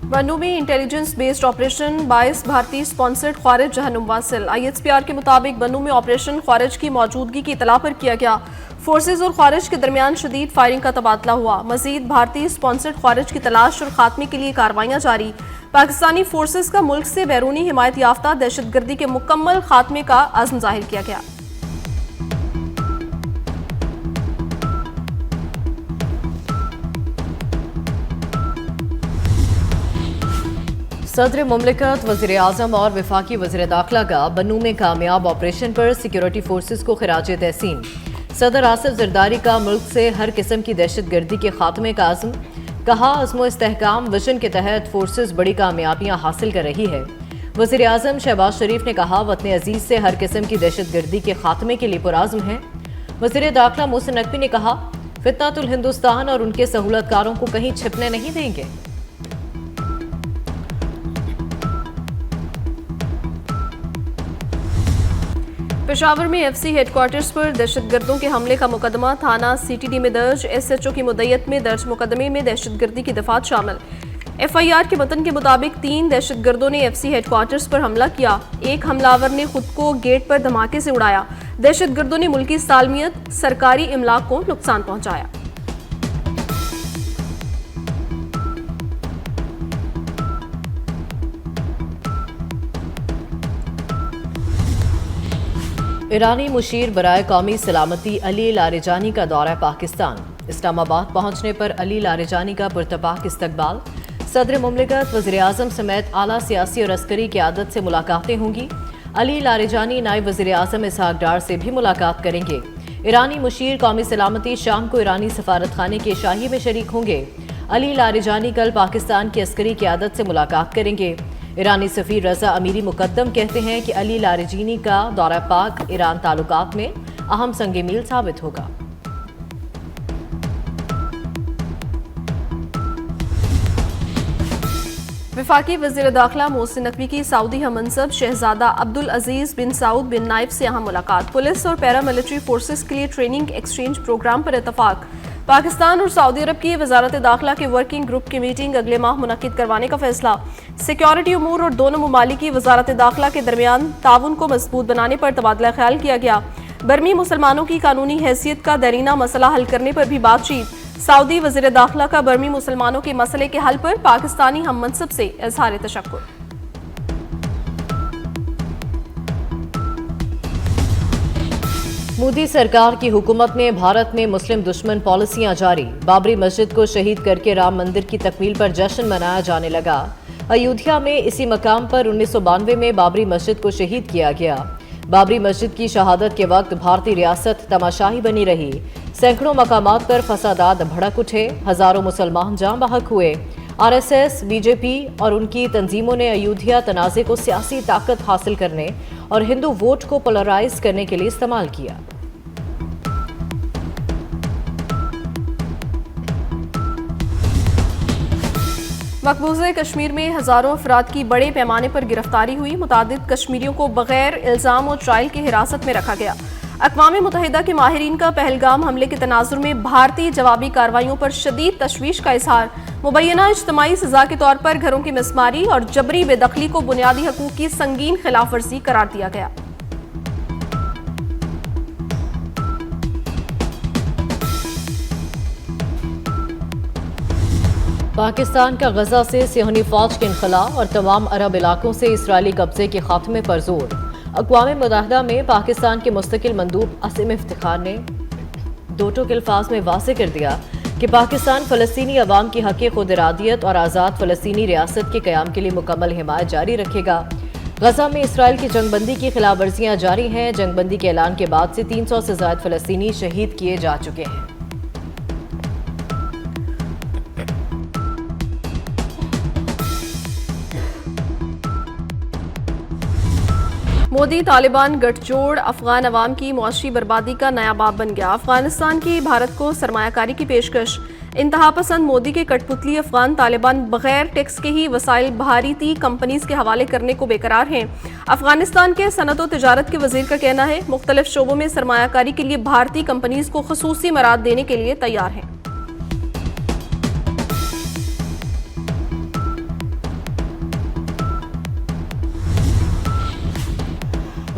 बन्नू में intelligence based operation 22 भारतीय sponsored ख्वारिज जहन्नुम वासिल। IHPR के मुताबिक बन्नू में ऑपरेशन ख्वारिज की मौजूदगी की इतला पर किया गया। फोर्सेज और ख्वारिज के दरमियान शदीद फायरिंग का तबादला हुआ। मजीद भारतीय स्पॉन्सर्ड ख्वारिज की तलाश और खात्मे के लिए कार्रवाइयां जारी। पाकिस्तानी फोर्सेज का मुल्क से बैरूनी हिमायत याफ्ता दहशतगर्दी के मुकम्मल खात्मे का अज़्म जाहिर किया गया। सदर मुमलिकत, वज़ीर आज़म और वफाकी वज़ीर दाखिला का बन्नू में कामयाब ऑपरेशन पर सिक्योरिटी फोर्सेज को खिराज तहसीन। सदर आसिफ जरदारी का मुल्क से हर किस्म की दहशत गर्दी के खात्मे का अज़्म। कहा, अज़्म इस्तेहकाम विजन के तहत फोर्सेज बड़ी कामयाबियाँ हासिल कर रही है। वज़ीर आज़म शहबाज शरीफ ने कहा, वतन अजीज़ से हर किस्म की दहशत गर्दी के खात्मे के लिए पुराज़्म है। वज़ीर दाखिला मोहसिन नकवी ने कहा, फितनतुल हिंदुस्तान और उनके सहूलतकारों को कहीं छिपने नहीं देंगे। पेशावर में FC हेडक्वार्टर्स पर दहशतगर्दों के हमले का मुकदमा थाना CTD में दर्ज। SHO की मुद्दत में दर्ज मुकदमे में दहशतगर्दी की दफात शामिल। FIR के मतन के मुताबिक 3 दहशतगर्दों ने FC हेडक्वार्टर्स पर हमला किया। एक हमलावर ने खुद को गेट पर धमाके से उड़ाया। दहशतगर्दों ने मुल्की सालमियत, सरकारी इमलाक को नुकसान पहुंचाया। ईरानी मुशीर बराए कौमी सलामती अली लारिजानी का दौरा पाकिस्तान। इस्लामाबाद पहुंचने पर अली लारिजानी का पुरतपाक इस्तकबाल। सदर मुमलिकत, वज़ीर आज़म समेत आला सियासी और अस्करी क़यादत से मुलाकातें होंगी। अली लारिजानी नायब वज़ीर आज़म इसहाक डार से भी मुलाकात करेंगे। ईरानी मुशीर कौमी सलामती शाम को ईरानी सफारत खाने की शाही में शरीक होंगे। अली लारिजानी कल पाकिस्तान की अस्करी क़यादत से मुलाकात करेंगे। ईरानी सफ़ीर रज़ा अमीरी मुकद्दम कहते हैं कि अली लारिजानी का दौरा पाक ईरान ताल्लुकात में अहम संग मील साबित होगा। वफाकी वज़ीर दाखिला मोहसिन नकवी की सऊदी हममंसब शहजादा अब्दुल अजीज बिन सऊद बिन नाइफ से अहम मुलाकात। पुलिस और पैरामिलिट्री फोर्सेस के लिए ट्रेनिंग एक्सचेंज प्रोग्राम पर इतफाक। पाकिस्तान और सऊदी अरब की वजारत दाखिला के वर्किंग ग्रुप की मीटिंग अगले माह मुनक्किद करवाने का फैसला। सिक्योरिटी उमूर और दोनों ममालिक की वजारत दाखिला के दरमियान ताउन को मजबूत बनाने पर तबादला ख्याल किया गया। बर्मी मुसलमानों की कानूनी हैसियत का दरीना मसला हल करने पर भी बातचीत। सऊदी वज़ीर दाखिला का बर्मी मुसलमानों के मसले के हल पर पाकिस्तानी हम मनसब से इज़हार तशक्कुर। मोदी सरकार की हुकूमत में भारत में मुस्लिम दुश्मन पॉलिसियां जारी। बाबरी मस्जिद को शहीद करके राम मंदिर की तकमील पर जश्न मनाया जाने लगा। अयोध्या में इसी मकाम पर 1992 में बाबरी मस्जिद को शहीद किया गया। बाबरी मस्जिद की शहादत के वक्त भारतीय रियासत तमाशाही बनी रही। सैकड़ों मकामात पर फसादात भड़क उठे, हजारों मुसलमान जान बहक हुए। RSS, BJP और उनकी तंजीमों ने अयोध्या तनाज़े को सियासी ताकत हासिल करने और हिंदू वोट को पोलराइज करने के लिए इस्तेमाल किया। मकबूज़े कश्मीर में हज़ारों अफराद की बड़े पैमाने पर गिरफ्तारी हुई। मुतादिद कश्मीरियों को बगैर इल्ज़ाम और ट्रायल की हिरासत में रखा गया। अक़वाम मुत्तहिदा के माहिरीन का पहलगाम हमले के तनाजुर में भारतीय जवाबी कार्रवाइयों पर शदीद तशवीश का इज़हार। मुबैना इज्तिमाई सज़ा के तौर पर घरों की मिसमारी और जबरी बेदखली को बुनियादी हकूक़ की संगीन खिलाफ वर्जी करार दिया गया। पाकिस्तान का गजा से सियोनी फौज के इनखला और तमाम अरब इलाकों से इसराइली कब्जे के खात्मे पर जोर। अक़वाम मुत्तहिदा में पाकिस्तान के मुस्तकिल मंदूब असीम इफ्तिखार ने दो टूक अल्फाज में वाज़ेह कर दिया कि पाकिस्तान फ़लस्तीनी अवाम की हक़ खुद इरादियत और आज़ाद फ़लस्तीनी रियासत के क़याम के लिए मुकम्मल हिमायत जारी रखेगा। गजा में इसराइल की जंगबंदी की खिलाफ वर्जियाँ जारी हैं। जंगबंदी के ऐलान के बाद से 300 से ज़ायद फ़लस्तीनी शहीद किए जा चुके हैं। मोदी तालिबान गठजोड़ अफगान अवाम की मुआशी बर्बादी का नया बाब बन गया। अफगानिस्तान की भारत को सरमायाकारी की पेशकश। इंतहा पसंद मोदी के कठपुतली अफगान तालिबान बगैर टैक्स के ही वसाइल भारतीय कंपनीज के हवाले करने को बेकरार हैं। अफगानिस्तान के सनत और तिजारत के वजीर का कहना है मुख्तलिफ शोबों में सरमायाकारी के लिए भारतीय कंपनीज को खुसूसी मराद देने के लिए तैयार हैं।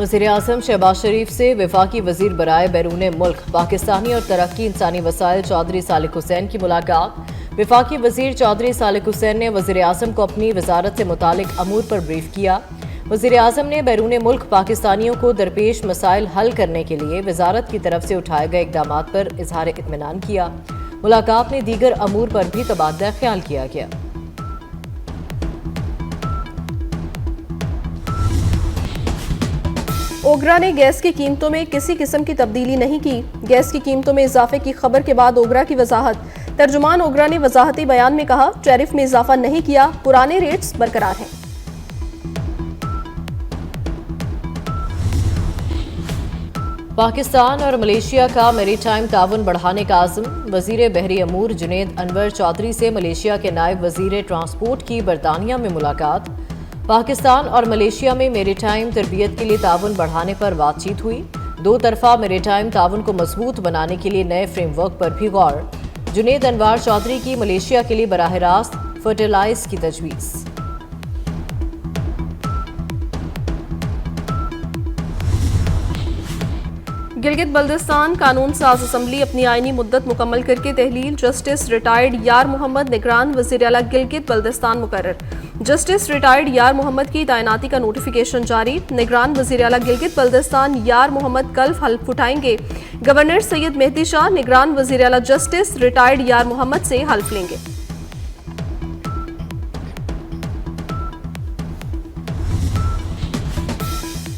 वज़ीर-ए-आज़म शहबाज शरीफ से वफाकी वज़ीर बराए बैरून मुल्क पाकिस्तानी और तरक्की इंसानी वसाइल चौधरी सालिक हुसैन की मुलाकात। वफाकी वज़ीर चौधरी सालिक हुसैन ने वज़ीर-ए-आज़म को अपनी वजारत से मुतालिक अमूर पर ब्रीफ किया। वज़ीर-ए-आज़म ने बैरून मुल्क पाकिस्तानियों को दरपेश मसाइल हल करने के लिए वजारत की तरफ से उठाए गए इक़दामात पर इजहार इत्मीनान किया। मुलाकात में दीगर अमूर पर भी तबादला ख्याल किया गया। ओगरा ने गैस की कीमतों में किसी किस्म की तब्दीली नहीं की। गैस की कीमतों में इजाफे की खबर के बाद ओगरा की वजाहत। तर्जुमान ओगरा ने वजाहती बयान में कहा, टैरिफ में इजाफा नहीं किया, पुराने रेट्स बरकरार हैं। पाकिस्तान और मलेशिया का मैरीटाइम ताउन बढ़ाने का आज़म। वज़ीर बहरी अमूर जुनेद अनवर चौधरी से मलेशिया के नायब वज़ीर ट्रांसपोर्ट की बरतानिया में मुलाकात। पाकिस्तान और मलेशिया में मैरीटाइम तरबियत के लिए ताउन बढ़ाने पर बातचीत हुई। दो तरफा मैरीटाइम ताउन को मजबूत बनाने के लिए नए फ्रेमवर्क पर भी गौर। जुनेद अनवर चौधरी की मलेशिया के लिए बराह रास्त फर्टिलाइज की तजवीज़। गिलगित बल्दिस्तान कानून साज असम्बली अपनी आईनी मुद्दत मुकम्मल करके तहलील। जस्टिस रिटायर्ड यार मोहम्मद निगरान वज़ीर आला गिलगित बल्दिस्तान मुकर्रर। जस्टिस रिटायर्ड यार मोहम्मद की तैनाती का नोटिफिकेशन जारी। निगरान वज़ीर आला गिलगित बल्दिस्तान यार मोहम्मद कल हल्फ उठाएंगे। गवर्नर सैयद मेहदी शाह निगरान वज़ीर आला जस्टिस रिटायर्ड यार मोहम्मद से हल्फ लेंगे।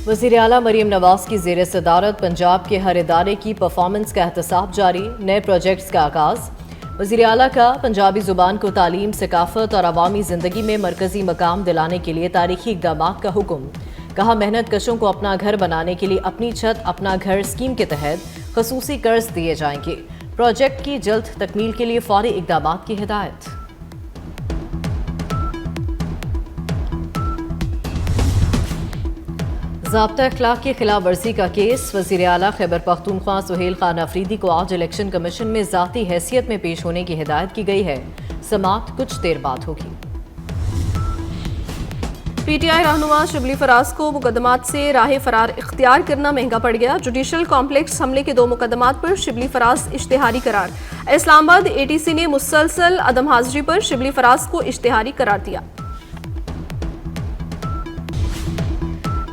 वज़ीर आला मरीम नवाज की ज़ेर सदारत पंजाब के हर इदारे की परफॉर्मेंस का एहतसाब जारी। नए प्रोजेक्ट्स का आगाज़। वज़ीर आला का पंजाबी ज़ुबान को तालीम, सकाफ़त और अवामी ज़िंदगी में मरकज़ी मकाम दिलाने के लिए तारीखी इक़दामात का हुक्म। कहा, मेहनत कशों को अपना घर बनाने के लिए अपनी छत अपना घर स्कीम के तहत ख़ुसूसी कर्ज दिए जाएंगे। प्रोजेक्ट की जल्द तकमील के लिए फ़ौरी इक़दामात की हिदायत। ज़ाब्ता अखलाक की खिलाफ वर्जी का केस। वज़ीर आला खैबर पख्तूनख्वा सुहेल खान अफरीदी को आज इलेक्शन कमीशन में ज़ाती हैसियत में पेश होने की हिदायत की गई है। समाअत कुछ देर बाद होगी। पीटीआई रहनुमा शिबली फराज को मुकदमात से राह फरार इख्तियार करना महंगा पड़ गया। जुडिशल कॉम्प्लेक्स हमले के 2 मुकदमात पर शिबली फराज इश्तिहारी करार। इस्लामाबाद एटीसी ने मुसलसल अदम हाजिरी पर शिबली फराज को इश्तिहारी करार दिया।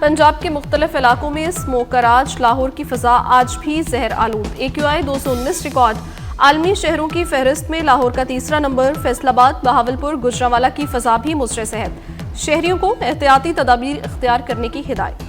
पंजाब के मुख्तलिफ इलाकों में स्मोक का राज। लाहौर की फ़ज़ा आज भी जहर आलूद। AQI 219 record. आलमी शहरों की फहरिस्त में लाहौर का तीसरा नंबर। फैसलाबाद, बहावलपुर, गुजरांवाला की फ़ज़ा भी मुज़र सेहत। शहरियों को एहतियाती तदाबीर इख्तियार करने की हिदायत।